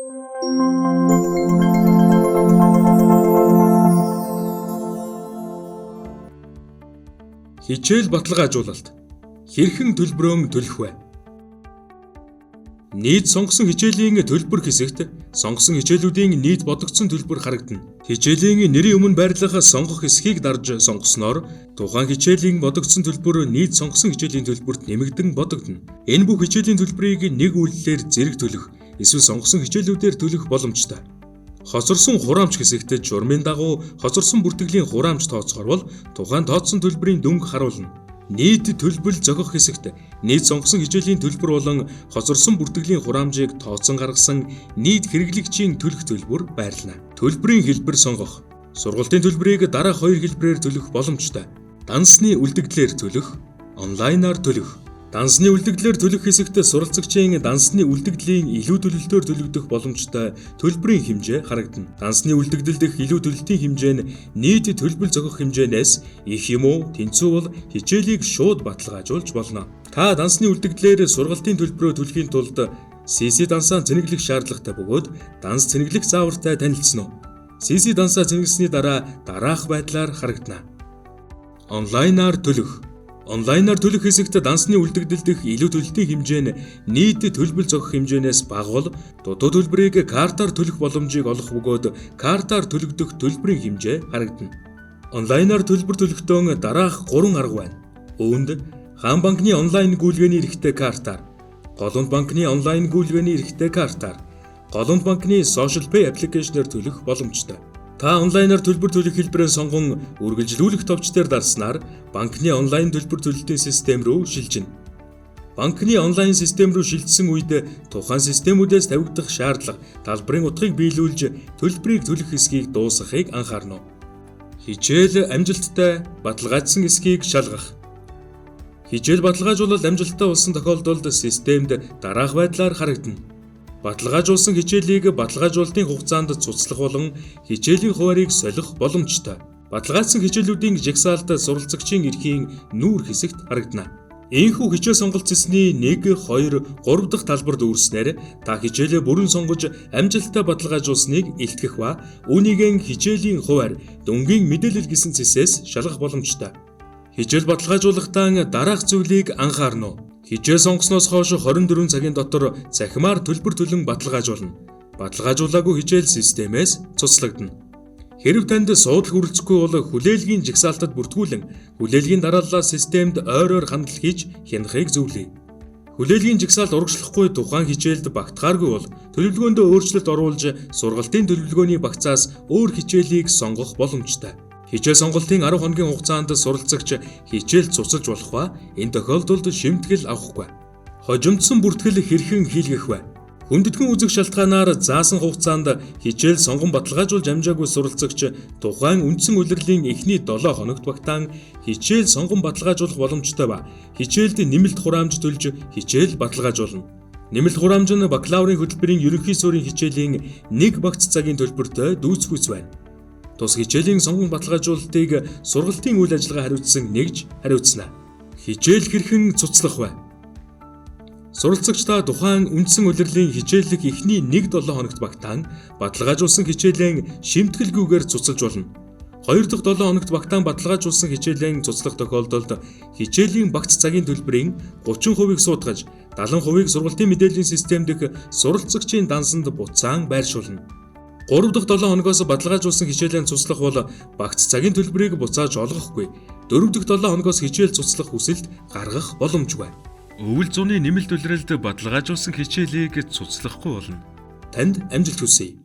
Хичээл баталгаажуулалт хэрхэн төлбөрөөн төлөх вэ? Нийт сонгосон хичээлийн төлбөр хэсэгт сонгосон хичээлүүдийн нийт бодогдсон төлбөр харагдана. Хичээлийн нэрийн өмнө байрлах сонгох хэсгийг дарж сонгосноор тухайн хичээлийн бодогдсон төлбөр нийт сонгосон хичээлийн төлбөрт нэмэгдэн бодогдно. Энэ бүх хичээлийн төлбөрийг нэг үйлдэлээр зэрэг төлөх, эсвэл сонгосон хичээлүүдээр төлөх боломжтой. Хоцорсон хураамж хэсэгт журмын дагуу хоцорсон бүртгэлийн хураамж тооцохоор бол тухайн тооцсон төлбөрийн дүнг харуулна. Нийт төлбөл зохих хэсэгт нийт сонгосон хичээлийн төлбөр болон хоцорсон бүртгэлийн хураамжийг тооцон гаргасан нийт хэрэглэгчийн төлөх төлбөр байрлана. Төлбөрийн хэлбэр сонгох. Сургалтын төлбөрийг дараах хоёр хэлбэрээр төлөх боломжтой. Дансны үлдэгдлээр төлөх, онлайнаар төлөх. Дансны үлдэгдлээр төлөх хэсэгт суралцагчийн дансны үлдэгдлийн илүү төлөлтөөр төлөгдөх боломжтой төлбөрийн хэмжээ харагдана. Дансны үлдэгдэл дэх илүү төлөлтийн хэмжээ нь нийт төлбөл зохих хэмжээнээс их юм уу, тэнцүү бол хичээлийг шууд баталгаажуулж болно. Та дансны үлдэгдлээр сургалтын төлбөрөө төлөхийн тулд CC дансаа цэнэглэх шаардлагатай бөгөөд данс цэнэглэх заавартай танилцсан уу? CC дансаа цэнэглэсний дараа дараах байдлаар харагдана. Онлайнаар төлөх. Онлайнаар төлөх хэсэгт дансны үлдэгдэл дэх илүү төлөлтийн хэмжээ нь нийт төлбөл зохих хэмжээнээс бага бол дутуу төлбөрийг картаар төлөх боломжийг олох бөгөөд картаар төлөгдөх төлбөрийн хэмжээ харагдана. Онлайнаар төлбөр төлөхдөө дараах 3 арга байна. Үүнд хаан банкны онлайн гүйлгээний эрхтэй картаар, голомт банкны онлайн гүйлгээний эрхтэй картаар, голомт банкны Social Pay аппликейшнээр төлөх боломжтой. Та онлайнаар төлбөр төлөх хэлбэрээ сонгон үргэлжлүүлэх товч дээр дарснаар банкны онлайн төлбөр төлөлтийн систем рүү шилжинэ. Банкны онлайн систем рүү шилжсэн үед тухайн системүүдээс тавигдах шаардлага, талбарын утгыг биелүүлж төлбөрийг төлөх хэсгийг дуусгахыг анхаарна. Хичээл амжилттай баталгаажсан хэсгийг шалгах. Хичээл баталгаажуулалт амжилттай болсон тохиолдолд системд дараах байдлаар харагдана. Баталгаажуулсан хичээлийг баталгаажуулалтын хугацаанд цуцлах болон хичээлийн хуваарийг солих боломжтой. Баталгаажсан хичээлүүдийн жагсаалт суралцагчийн эрхийн нүүр хэсэгт харагдана. Ийхүү хичээл сонголт цэсний 1, 2, 3 дахь талбарт үүрснээр та хичээлээ бүрэн сонгож амжилттай баталгаажуулсныг илтгэх ба үүнийг хичээлийн хуваар дүнгийн мэдээлэл гэсэн цэсээс шалгах боломжтой. Хичээл баталгаажуулахдаа дараах зүйлийг анхаарна. Хичээл сонгосноос хойш 24 цагийн дотор цахимаар төлбөр төлөн баталгаажуулна. Баталгаажуулаагүй хичээл системээс цуцлагдана. Хэрэв танд суудлах үрэлцэхгүй бол хүлээлгийн жагсаалтад бүртгүүлэн хүлээлгийн дарааллаа системд ойроор хандал хийж хянахыг зөвлөе. Хүлээлгийн жагсаалт урагшлахгүй тухайн хичээлд багтахааргүй бол төлөвлөгөөндөө өөрчлөлт оруулж сургалтын төлөвлөгөөний багцаас өөр хичээлийг сонгох боломжтой. Хичээл сонголтын 10 хоногийн хугацаанд суралцагч хичээл цуцалж болох ба энэ тохиолдолд шимтгэл авахгүй. Хожимдсон бүртгэл хэрхэн хийлгэх вэ? Хүндэтгэн үзэх шалтгаанаар заасан хугацаанд хичээл сонгон баталгаажуулж амжаагүй суралцагч тухайн үндсэн улирлын эхний 7 хоногт багтаан хичээл сонгон баталгаажуулах боломжтой ба хичээлд нэмэлт хураамж төлж хичээл баталгаажуулна. Нэмэлт хураамж нь бакалаврын хөтөлбөрийн ерөнхий суурийн хичээлийн 1 багц цагийн төлбөртэй дүүцэхүйц байна. Тус хичээлийн сонгон баталгаажуулалтыг сургалтын үйл ажиллагаа хариуцсан нэгж хариуцна. Хичээл хэрхэн цуцлах вэ? Суралцагч та тухайн үндсэн улирлын хичээллэх эхний 1-7 хоногт багтаан баталгаажуулсан хичээлээ шимтгэлгүйгээр цуцалж болно. 2 дахь 7 хоногт багтаан баталгаажуулсан хичээлээ цуцлах тохиолдолд хичээлийн багц цагийн төлбөрийн 30%-ийг суудгаж 70%-ийг сургалтын мэдээллийн систем дэх суралцагчийн дансанд буцаан байршуулна. 3 дахь 7 хоногоос баталгаажуулсан хичээлээ цуцлах бол багц цагийн төлбөрийг буцааж олгохгүй. 4 дахь 7 хоногоос хичээл цуцлах хүсэлт гаргах боломжгүй. Өвөл зуны нэмэлт улиралд баталгаажуулсан хичээлийг цуцлахгүй болно. Танд амжилт хүсье.